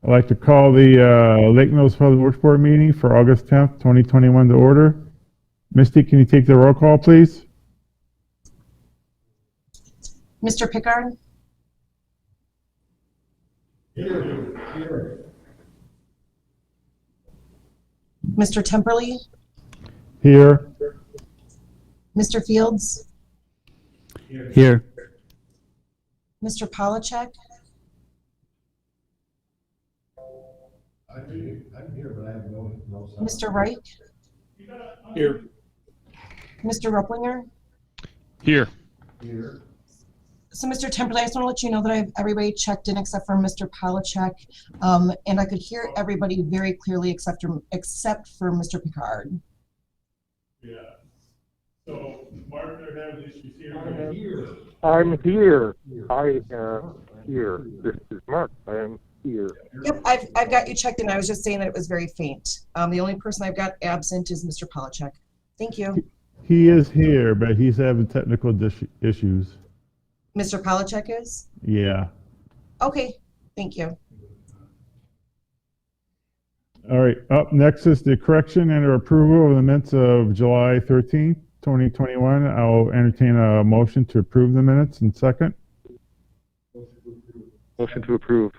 I'd like to call the Lake Mills Public Works Board meeting for August 10th, 2021 to order. Misty, can you take the roll call, please? Mr. Pickard? Here. Mr. Temperley? Here. Mr. Fields? Here. Mr. Polachek? I'm here, but I have no sound. Mr. Reich? Here. Mr. Rupplinger? Here. Here. So, Mr. Temperley, I just want to let you know that I have everybody checked in except for Mr. Polachek, and I could hear everybody very clearly except for Mr. Pickard. Yeah. So, Mark, they're having issues here. I'm here. I am here. This is Mark. I am here. Yep, I've got you checked in. I was just saying that it was very faint. The only person I've got absent is Mr. Polachek. Thank you. He is here, but he's having technical issues. Mr. Polachek is? Yeah. Okay, thank you. All right. Up next is the correction and approval of the minutes of July 13th, 2021. I'll entertain a motion to approve the minutes in second. Motion to approve.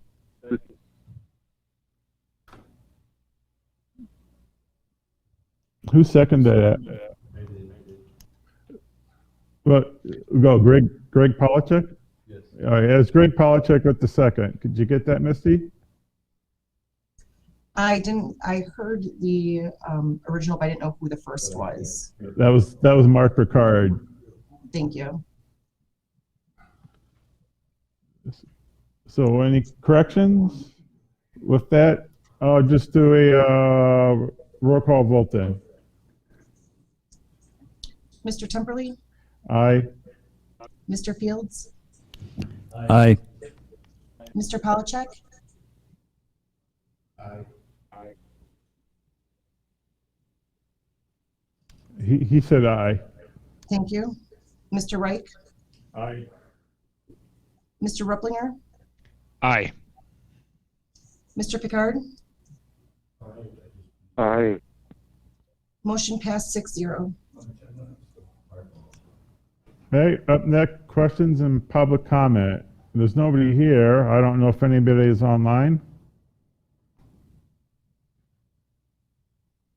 Who seconded that? Well, go, Greg Polachek? Yes. All right, as Greg Polachek with the second. Could you get that, Misty? I didn't. I heard the original, but I didn't know who the first was. That was Mark Ricard. Thank you. So any corrections? With that, I'll just do a roll call vote then. Mr. Temperley? Aye. Mr. Fields? Aye. Mr. Polachek? Aye. He said aye. Thank you. Mr. Reich? Aye. Mr. Rupplinger? Aye. Mr. Pickard? Aye. Motion passed 6-0. Okay, up next, questions and public comment. There's nobody here. I don't know if anybody is online.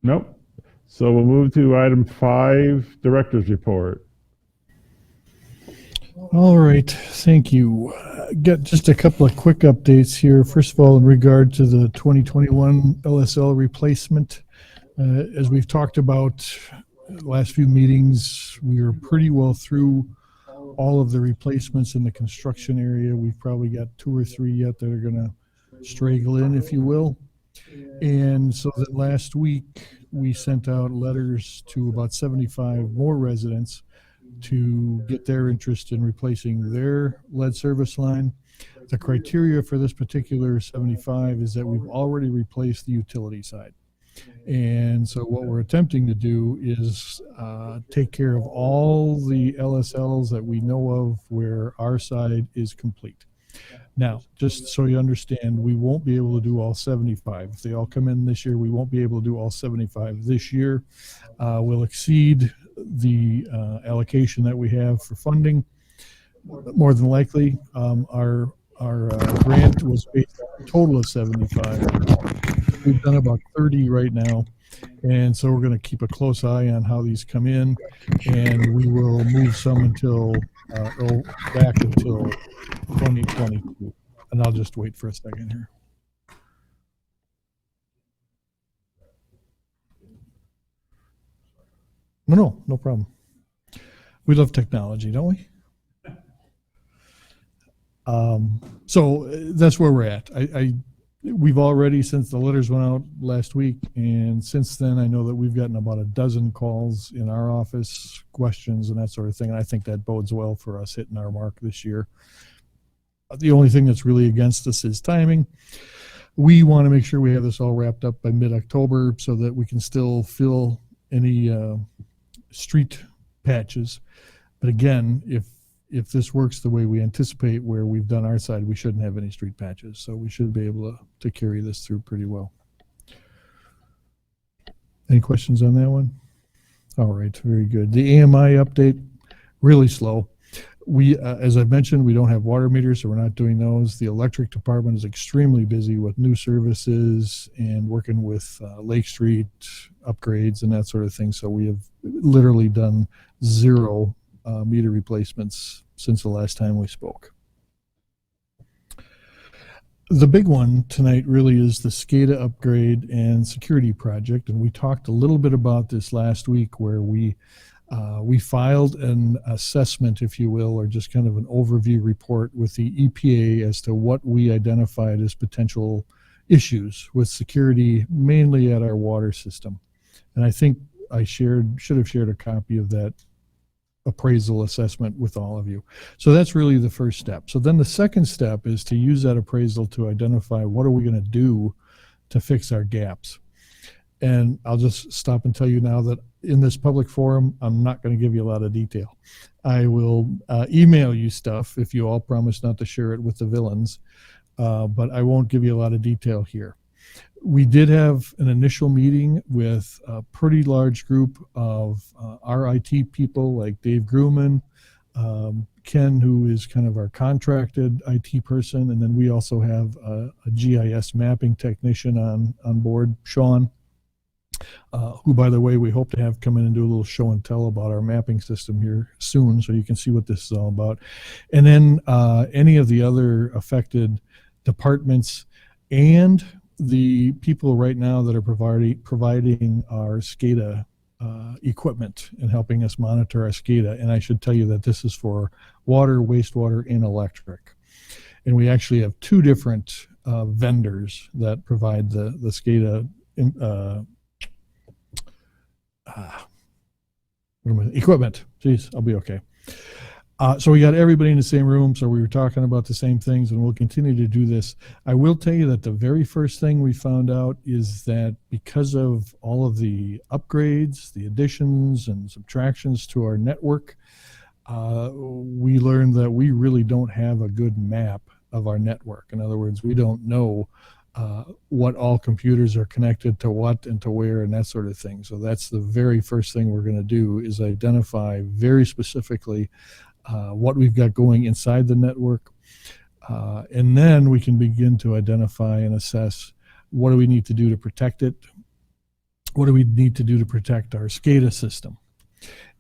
Nope. So we'll move to item 5, Director's Report. All right, thank you. Got just a couple of quick updates here. First of all, in regard to the 2021 LSL replacement, as we've talked about last few meetings, we are pretty well through all of the replacements in the construction area. We've probably got 2 or 3 yet that are going to straggle in, if you will. And so that last week we sent out letters to about 75 more residents to get their interest in replacing their lead service line. The criteria for this particular 75 is that we've already replaced the utility side. And so what we're attempting to do is take care of all the LSLs that we know of where our side is complete. Now, just so you understand, we won't be able to do all 75. If they all come in this year, we won't be able to do all 75 this year. We'll exceed the allocation that we have for funding. More than likely, our grant was based on a total of 75. We've done about 30 right now, and so we're going to keep a close eye on how these come in, and we will move some until back until 2022. And I'll just wait for a second here. No problem. We love technology, don't we? So that's where we're at. We've already, since the letters went out last week, and since then I know that we've gotten about a dozen calls in our office, questions and that sort of thing, and I think that bodes well for us hitting our mark this year. The only thing that's really against us is timing. We want to make sure we have this all wrapped up by mid-October so that we can still fill any street patches. But again, if if this works the way we anticipate where we've done our side, we shouldn't have any street patches. So we should be able to carry this through pretty well. Any questions on that one? All right, very good. The AMI update, really slow. We, as I mentioned, we don't have water meters, so we're not doing those. The electric department is extremely busy with new services and working with Lake Street upgrades and that sort of thing. So we have literally done 0 meter replacements since the last time we spoke. The big one tonight really is the SCADA upgrade and security project, and we talked a little bit about this last week, where we filed an assessment, if you will, or just kind of an overview report with the EPA as to what we identified as potential issues with security, mainly at our water system. And I think I should have shared a copy of that appraisal assessment with all of you. So that's really the first step. So then the second step is to use that appraisal to identify what are we going to do to fix our gaps. And I'll just stop and tell you now that in this public forum, I'm not going to give you a lot of detail. I will email you stuff if you all promise not to share it with the villains, but I won't give you a lot of detail here. We did have an initial meeting with a pretty large group of our IT people, like Dave Grumman, Ken, who is kind of our contracted IT person, and then we also have a GIS mapping technician on board, Sean, who, by the way, we hope to have come in and do a little show and tell about our mapping system here soon, so you can see what this is all about. And then any of the other affected departments and the people right now that are providing our SCADA equipment and helping us monitor our SCADA. And I should tell you that this is for water, wastewater, and electric. And we actually have 2 different vendors that provide the SCADA equipment. Jeez, I'll be okay. So we got everybody in the same room, so we were talking about the same things, and we'll continue to do this. I will tell you that the very first thing we found out is that because of all of the upgrades, the additions and subtractions to our network, we learned that we really don't have a good map of our network. In other words, we don't know what all computers are connected to what and to where and that sort of thing. So that's the very first thing we're going to do, is identify very specifically what we've got going inside the network. And then we can begin to identify and assess what do we need to do to protect it? What do we need to do to protect our SCADA system?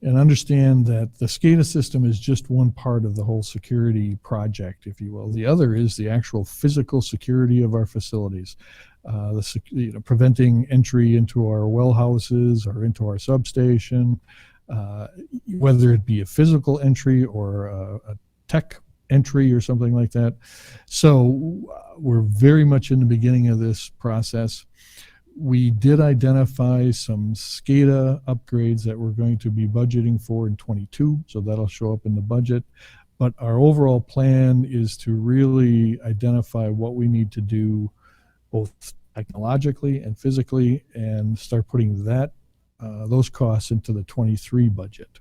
And understand that the SCADA system is just one part of the whole security project, if you will. The other is the actual physical security of our facilities, preventing entry into our well houses or into our substation, whether it be a physical entry or a tech entry or something like that. So we're very much in the beginning of this process. We did identify some SCADA upgrades that we're going to be budgeting for in 22, so that'll show up in the budget. But our overall plan is to really identify what we need to do both technologically and physically and start putting those costs into the 23 budget.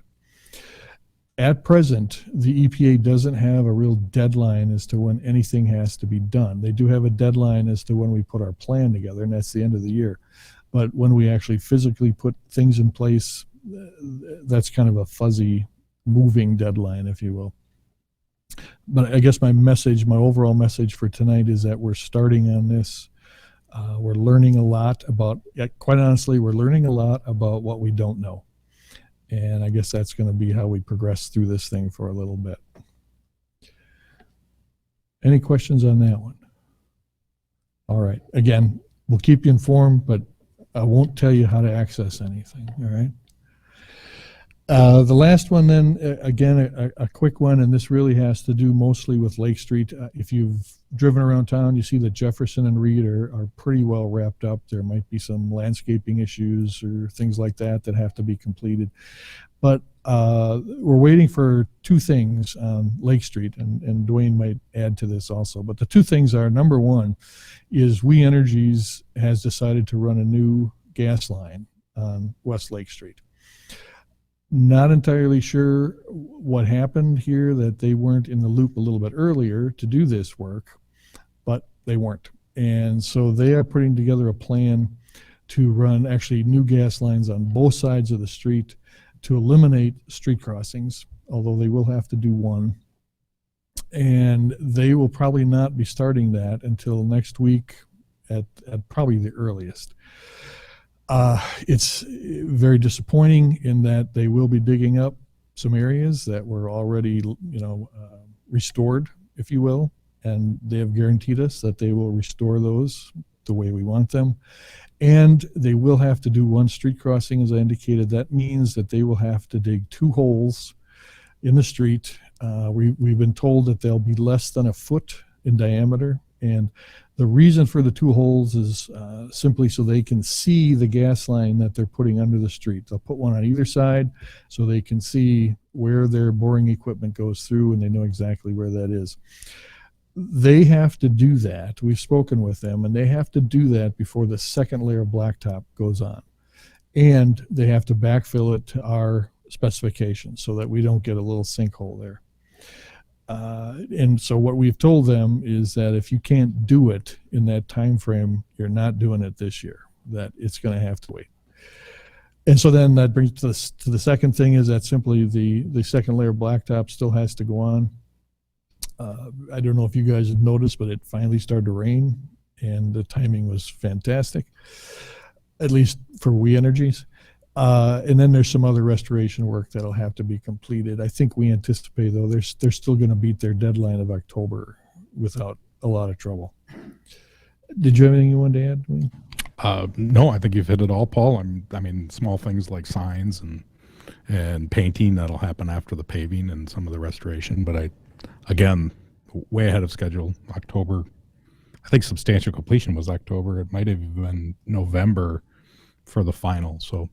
At present, the EPA doesn't have a real deadline as to when anything has to be done. They do have a deadline as to when we put our plan together, and that's the end of the year. But when we actually physically put things in place, that's kind of a fuzzy, moving deadline, if you will. But I guess my overall message for tonight is that we're starting on this. We're learning a lot about, quite honestly, we're learning a lot about what we don't know. And I guess that's going to be how we progress through this thing for a little bit. Any questions on that one? All right. Again, we'll keep you informed, but I won't tell you how to access anything. All right. The last one then, again, a quick one, and this really has to do mostly with Lake Street. If you've driven around town, you see that Jefferson and Reed are pretty well wrapped up. There might be some landscaping issues or things like that have to be completed. But we're waiting for 2 things on Lake Street, and Dwayne might add to this also. But the 2 things are, number one is We Energies has decided to run a new gas line on West Lake Street. Not entirely sure what happened here, that they weren't in the loop a little bit earlier to do this work, but they weren't. And so they are putting together a plan to run actually new gas lines on both sides of the street to eliminate street crossings, although they will have to do one. And they will probably not be starting that until next week at probably the earliest. It's very disappointing in that they will be digging up some areas that were already, restored, if you will, and they have guaranteed us that they will restore those the way we want them. And they will have to do one street crossing, as I indicated. That means that they will have to dig 2 holes in the street. We've been told that they'll be less than a foot in diameter, and the reason for the 2 holes is simply so they can see the gas line that they're putting under the street. They'll put one on either side so they can see where their boring equipment goes through, and they know exactly where that is. They have to do that. We've spoken with them, and they have to do that before the second layer of blacktop goes on. And they have to backfill it to our specifications so that we don't get a little sinkhole there. And so what we've told them is that if you can't do it in that time frame, you're not doing it this year, that it's going to have to wait. And so then that brings to the second thing, is that simply the second layer of blacktop still has to go on. I don't know if you guys have noticed, but it finally started to rain, and the timing was fantastic, at least for We Energies. And then there's some other restoration work that'll have to be completed. I think we anticipate, though, they're still going to beat their deadline of October without a lot of trouble. Did you have anything you wanted to add, Wayne? No, I think you've hit it all, Paul. I mean, small things like signs and painting that'll happen after the paving and some of the restoration. But again, way ahead of schedule. October. I think substantial completion was October. It might have been November for the final. So.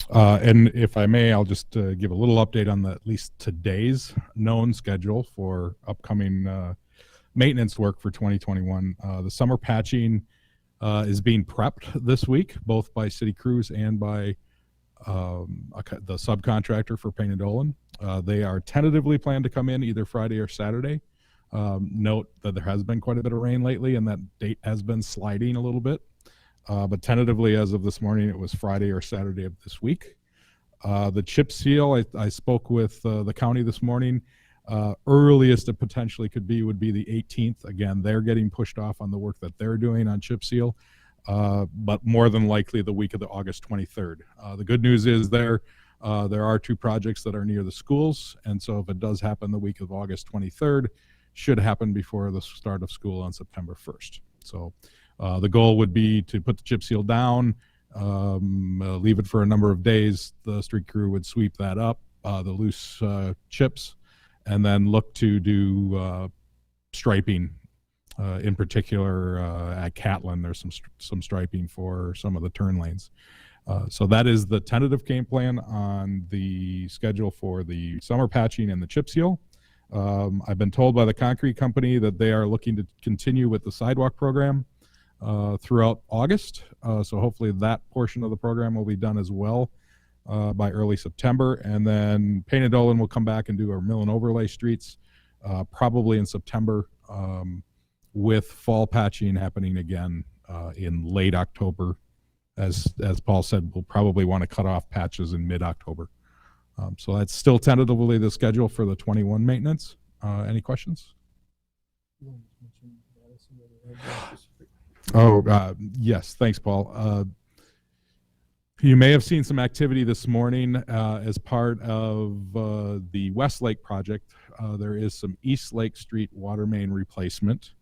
And if I may, I'll just give a little update on at least today's known schedule for upcoming maintenance work for 2021. The summer patching is being prepped this week, both by city crews and by the subcontractor for Payne and Dolan. They are tentatively planned to come in either Friday or Saturday. Note that there has been quite a bit of rain lately, and that date has been sliding a little bit. But tentatively, as of this morning, it was Friday or Saturday of this week. The chip seal, I spoke with the county this morning. Earliest it potentially could be would be the 18th. Again, they're getting pushed off on the work that they're doing on chip seal, but more than likely the week of the August 23rd. The good news is there are 2 projects that are near the schools, and so if it does happen the week of August 23rd, should happen before the start of school on September 1st. So. The goal would be to put the chip seal down, leave it for a number of days. The street crew would sweep that up, the loose chips, and then look to do striping. In particular, at Catlin, there's some striping for some of the turn lanes. So that is the tentative game plan on the schedule for the summer patching and the chip seal. I've been told by the concrete company that they are looking to continue with the sidewalk program throughout August. So hopefully that portion of the program will be done as well by early September. And then Payne and Dolan will come back and do our mill and overlay streets probably in September, with fall patching happening again in late October. As Paul said, we'll probably want to cut off patches in mid-October. So that's still tentatively the schedule for the 21 maintenance. Any questions? Yes, thanks, Paul. You may have seen some activity this morning as part of the West Lake project. There is some East Lake Street water main replacement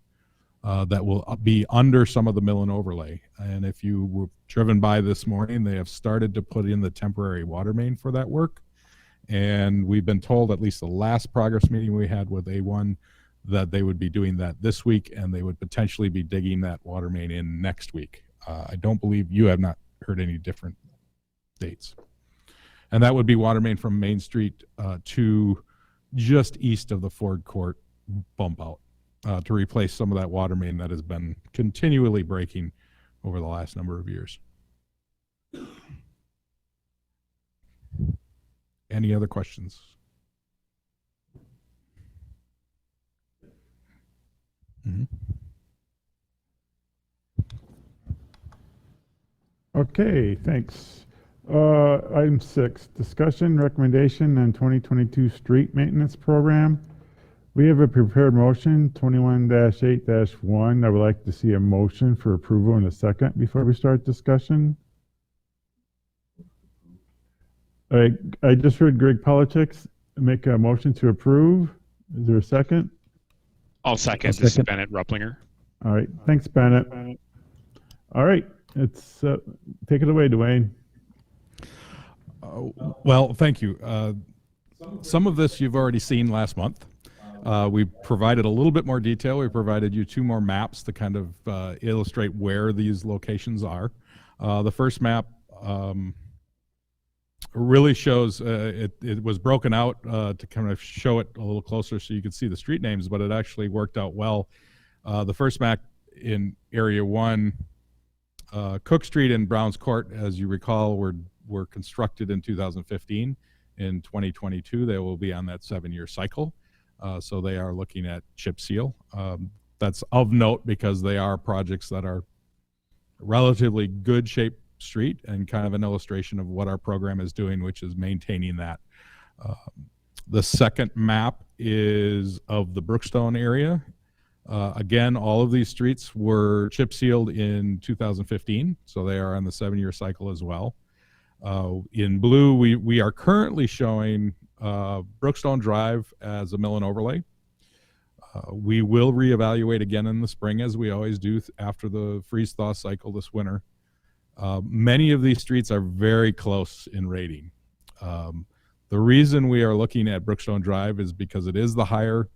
that will be under some of the mill and overlay. And if you were driven by this morning, they have started to put in the temporary water main for that work. And we've been told, at least the last progress meeting we had with A1, that they would be doing that this week, and they would potentially be digging that water main in next week. I don't believe you have not heard any different dates. And that would be water main from Main Street to just east of the Ford Court bump out to replace some of that water main that has been continually breaking over the last number of years. Any other questions? Mhm. Okay, thanks. Item 6, discussion recommendation on 2022 street maintenance program. We have a prepared motion, 21-8-1. I would like to see a motion for approval in a second before we start discussion. I just heard Greg Politics make a motion to approve. Is there a second? I'll second. This is Bennett Rupplinger. All right, thanks, Bennett. All right, it's take it away, Dwayne. Well, thank you. Some of this you've already seen last month. We provided a little bit more detail. We provided you 2 more maps to kind of illustrate where these locations are. The first map really shows, it was broken out to kind of show it a little closer so you could see the street names, but it actually worked out well. The first map in Area 1, Cook Street and Browns Court, as you recall, were constructed in 2015. In 2022, they will be on that 7-year cycle. So they are looking at chip seal. That's of note because they are projects that are relatively good shape street and kind of an illustration of what our program is doing, which is maintaining that. The second map is of the Brookstone area. Again, all of these streets were chip sealed in 2015, so they are on the 7-year cycle as well. In blue, we are currently showing Brookstone Drive as a mill and overlay. We will reevaluate again in the spring, as we always do after the freeze-thaw cycle this winter. Many of these streets are very close in rating. The reason we are looking at Brookstone Drive is because it is the higher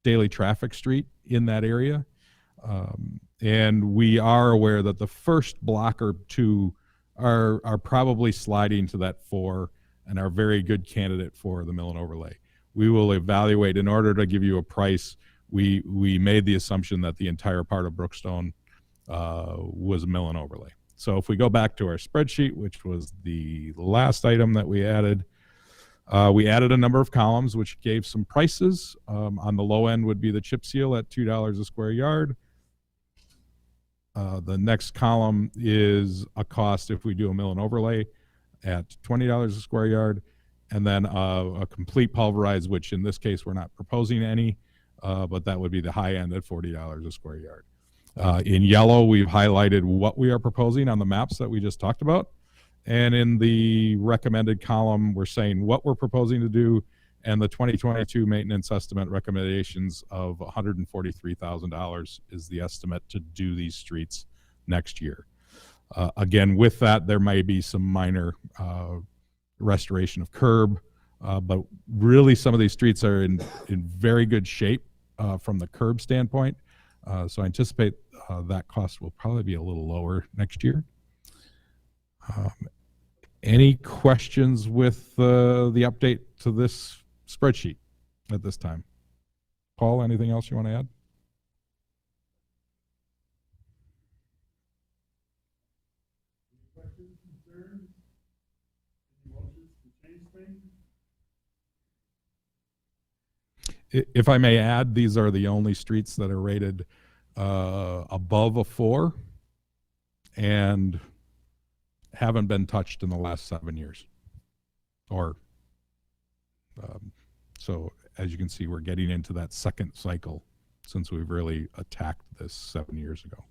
daily traffic street in that area. And we are aware that the first block or 2 are probably sliding to that 4 and are a very good candidate for the mill and overlay. We will evaluate. In order to give you a price, we made the assumption that the entire part of Brookstone was a mill and overlay. So if we go back to our spreadsheet, which was the last item that we added a number of columns which gave some prices. On the low end would be the chip seal at $2 a square yard. The next column is a cost if we do a mill and overlay at $20 a square yard, and then a complete pulverized, which in this case we're not proposing any, but that would be the high end at $40 a square yard. In yellow, we've highlighted what we are proposing on the maps that we just talked about. And in the recommended column, we're saying what we're proposing to do, and the 2022 maintenance estimate recommendations of $143,000 is the estimate to do these streets next year. Again, with that, there may be some minor restoration of curb, but really some of these streets are in very good shape from the curb standpoint. So I anticipate that cost will probably be a little lower next year. Any questions with the update to this spreadsheet at this time? Paul, anything else you want to add? If I may add, these are the only streets that are rated above a 4 and haven't been touched in the last 7 years. So as you can see, we're getting into that second cycle since we've really attacked this 7 years ago.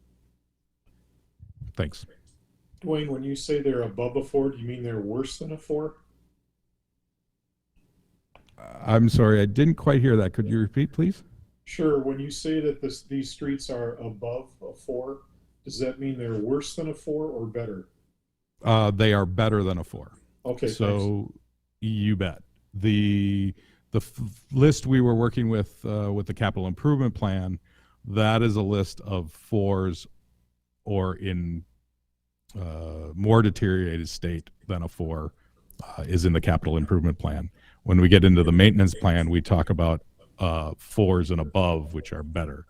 Thanks. Dwayne, when you say they're above a 4, do you mean they're worse than a 4? I'm sorry, I didn't quite hear that. Could you repeat, please? Sure. When you say that these streets are above a 4, does that mean they're worse than a 4 or better? They are better than a 4. Okay. So thanks. you bet. The list we were working with the capital improvement plan, that is a list of 4s or in more deteriorated state than a 4 is in the capital improvement plan. When we get into the maintenance plan, we talk about 4s and above, which are better.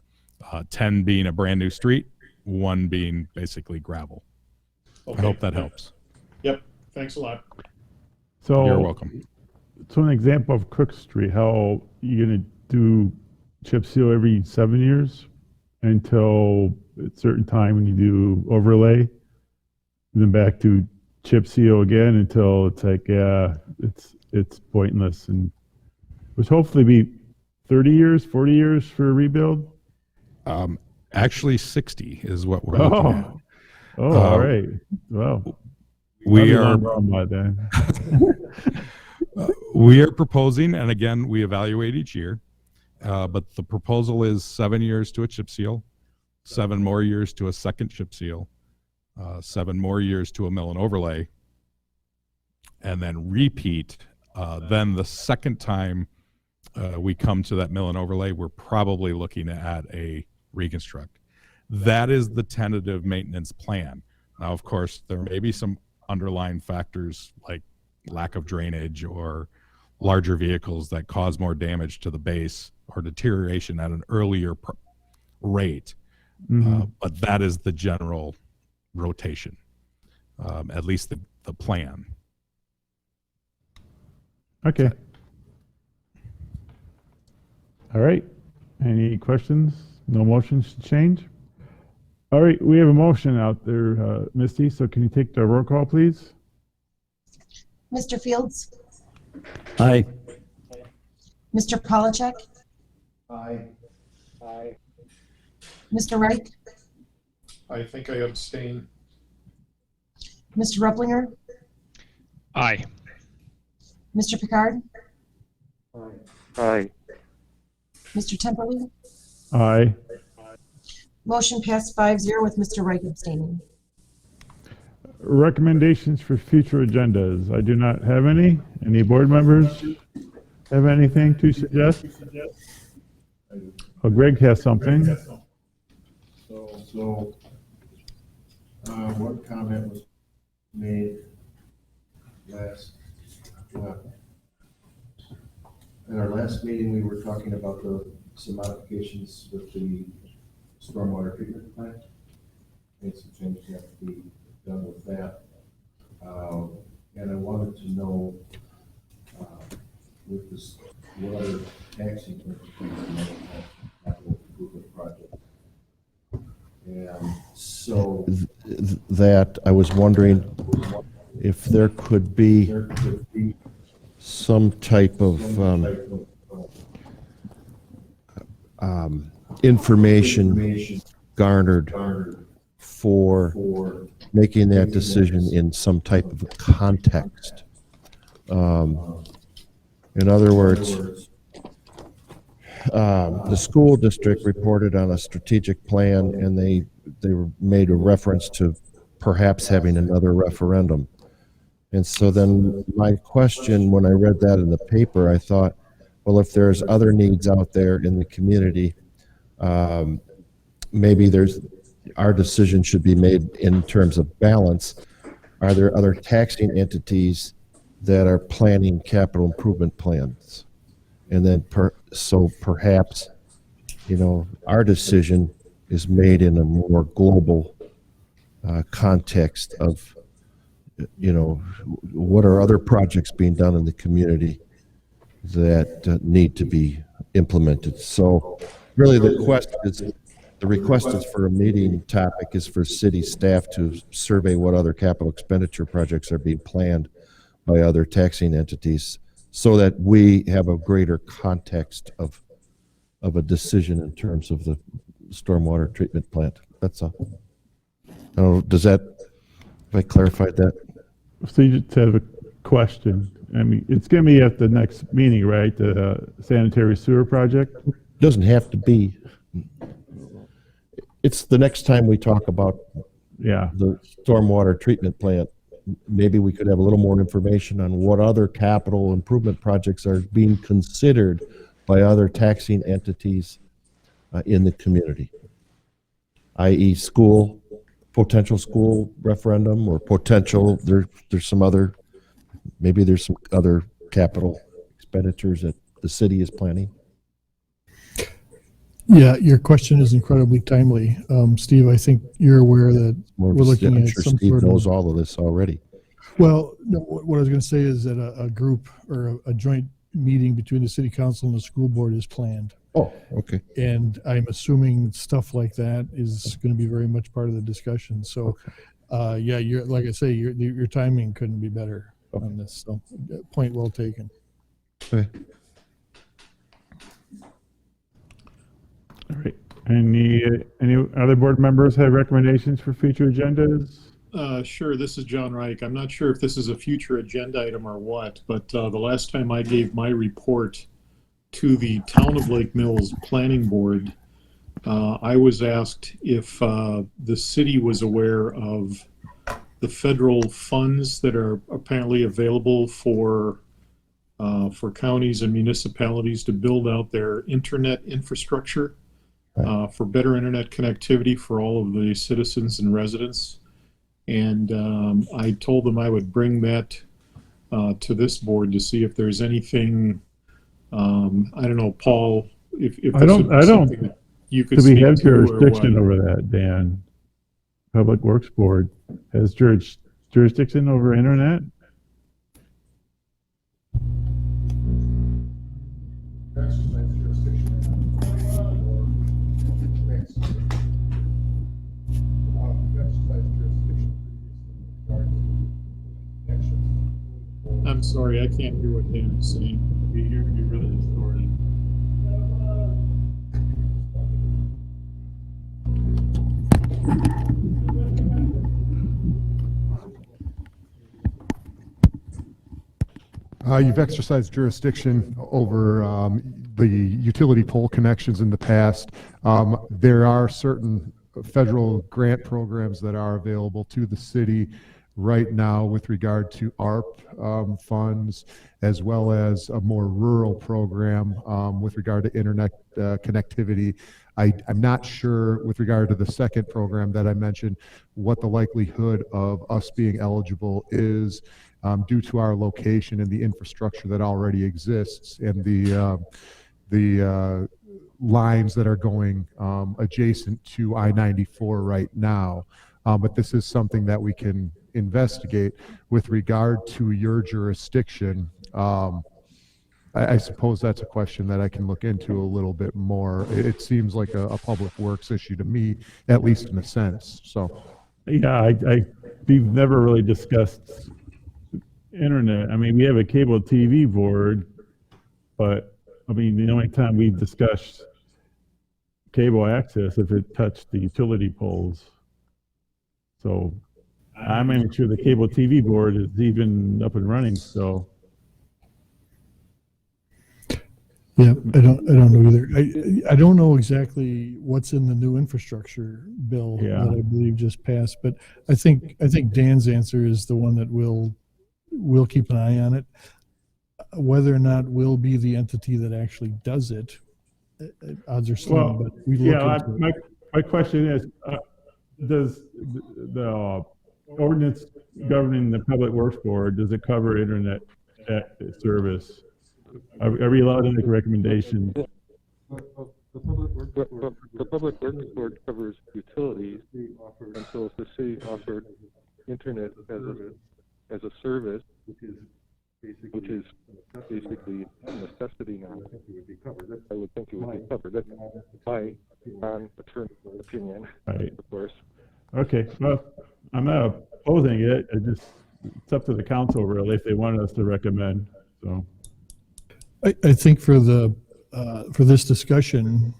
10 being a brand new street, 1 being basically gravel. Okay. I hope that helps. Yep. Thanks a lot. So You're welcome. So an example of Cook Street, how you gonna do chip seal every 7 years until a certain time when you do overlay, then back to chip seal again until it's like, yeah, it's pointless, and which hopefully be 30 years, 40 years for a rebuild. Actually, 60 is what we're looking at. All right. Well, We I'll are be long gone by then. we are proposing, and again, we evaluate each year, but the proposal is 7 years to a chip seal, 7 more years to a second chip seal, 7 more years to a mill and overlay, and then repeat. Then the second time we come to that mill and overlay, we're probably looking at a reconstruct. That is the tentative maintenance plan. Now, of course, there may be some underlying factors like lack of drainage or larger vehicles that cause more damage to the base or deterioration at an earlier rate. But that is the general rotation, at least the plan. Okay. All right. Any questions? No motions to change? All right, we have a motion out there, Misty, so can you take the roll call, please? Mr. Fields, Aye. Mr. Polachek, Aye. Mr. Reich, I think I abstain. Mr. Replinger, Aye. Mr. Picard, Aye. Mr. Temperley. Aye. Motion passed 5-0 with Mr. Reich abstaining. Recommendations for future agendas. I do not have any. Any board members have anything to suggest? Oh, Greg has something. So, one comment was made at our last meeting, we were talking about some modifications with the stormwater treatment plant. And some changes have to be done with that. And I wanted to know, with this water taxing capital improvement project. And so That I was wondering if there could be some type of information garnered for making that decision in some type of context. In other words, the school district reported on a strategic plan, and they made a reference to perhaps having another referendum. And so then my question, when I read that in the paper, I thought, well, if there's other needs out there in the community, maybe our decision should be made in terms of balance. Are there other taxing entities that are planning capital improvement plans? And then so perhaps, our decision is made in a more global context of, what are other projects being done in the community that need to be implemented. So really the request is for a meeting topic is for city staff to survey what other capital expenditure projects are being planned by other taxing entities so that we have a greater context of a decision in terms of the stormwater treatment plant. That's all. Have I clarified that? So you just have a question. I mean, it's going to be at the next meeting, right? The sanitary sewer project? Doesn't have to be. It's the next time we talk about Yeah. the stormwater treatment plant. Maybe we could have a little more information on what other capital improvement projects are being considered by other taxing entities in the community, i.e. potential school referendum, or potential, there's some other capital expenditures that the city is planning. Yeah, your question is incredibly timely. Steve, I think you're aware that we're looking I'm at sure some Steve sort knows of, all of this already. Well, no, what I was going to say is that a group or a joint meeting between the city council and the school board is planned. Oh, okay. And I'm assuming stuff like that is going to be very much part of the discussion. So, yeah, you're, like I say, your timing couldn't be better on this. So, point well taken. Okay. All right. Any other board members have recommendations for future agendas? Sure, this is John Reich. I'm not sure if this is a future agenda item or what, but the last time I gave my report to the Town of Lake Mills Planning Board, I was asked if the city was aware of the federal funds that are apparently available for counties and municipalities to build out their internet infrastructure, for better internet connectivity for all of the citizens and residents. And I told them I would bring that to this board to see if there's anything. I don't know, Paul. If this I don't. something that you could Do we speak have to or jurisdiction what. over that, Dan? Public Works Board has jurisdiction over internet? I'm sorry, I can't hear what Dan is saying. You're really distorted. You've exercised jurisdiction over the utility pole connections in the past. There are certain federal grant programs that are available to the city right now with regard to ARP funds, as well as a more rural program with regard to internet connectivity. I'm not sure with regard to the second program that I mentioned what the likelihood of us being eligible is due to our location and the infrastructure that already exists and the lines that are going adjacent to I-94 right now. But this is something that we can investigate. With regard to your jurisdiction. I suppose that's a question that I can look into a little bit more. It seems like a public works issue to me, at least in a sense. So, Yeah, we've never really discussed internet. I mean, we have a cable TV board, but I mean, the only time we've discussed cable access if it touched the utility poles. So I'm not even sure the cable TV board is even up and running. So Yeah, I don't know either. I don't know exactly what's in the new infrastructure bill Yeah. that I believe just passed, but I think Dan's answer is the one that we'll keep an eye on it. Whether or not we'll be the entity that actually does it, odds are slim, Well, but we look yeah, into it. my question is, does the ordinance governing the Public Works Board, does it cover internet service? Are we allowed to make recommendations? The Public Works Board covers utilities, and so if the city offered internet as a service, which is basically a necessity now, I would think it would be covered. That's my non-attorney opinion, Right. of course. Okay, well, I'm not opposing it. It's up to the council really if they want us to recommend. So I think for this discussion,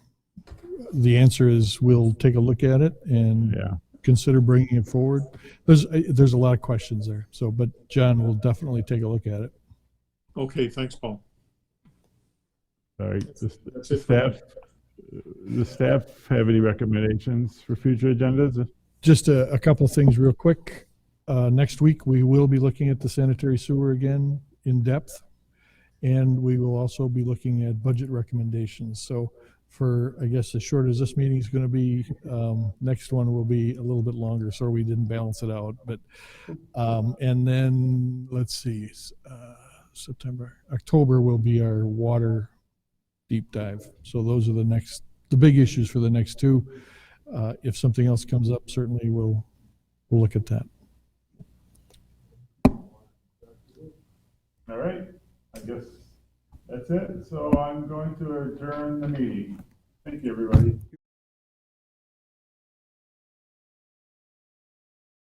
the answer is we'll take a look at it and yeah, consider bringing it forward. There's a lot of questions there. So, but John will definitely take a look at it. Okay, thanks, Paul. all right. That's it for me. The staff have any recommendations for future agendas? Just a couple things real quick. Next week, we will be looking at the sanitary sewer again in depth. And we will also be looking at budget recommendations. So for, I guess, as short as this meeting is going to be, next one will be a little bit longer, so we didn't balance it out. But, and then, let's see, October will be our water deep dive. So those are the big issues for the next two. If something else comes up, certainly we'll look at that. All right, I guess that's it. So I'm going to adjourn the meeting. Thank you, everybody.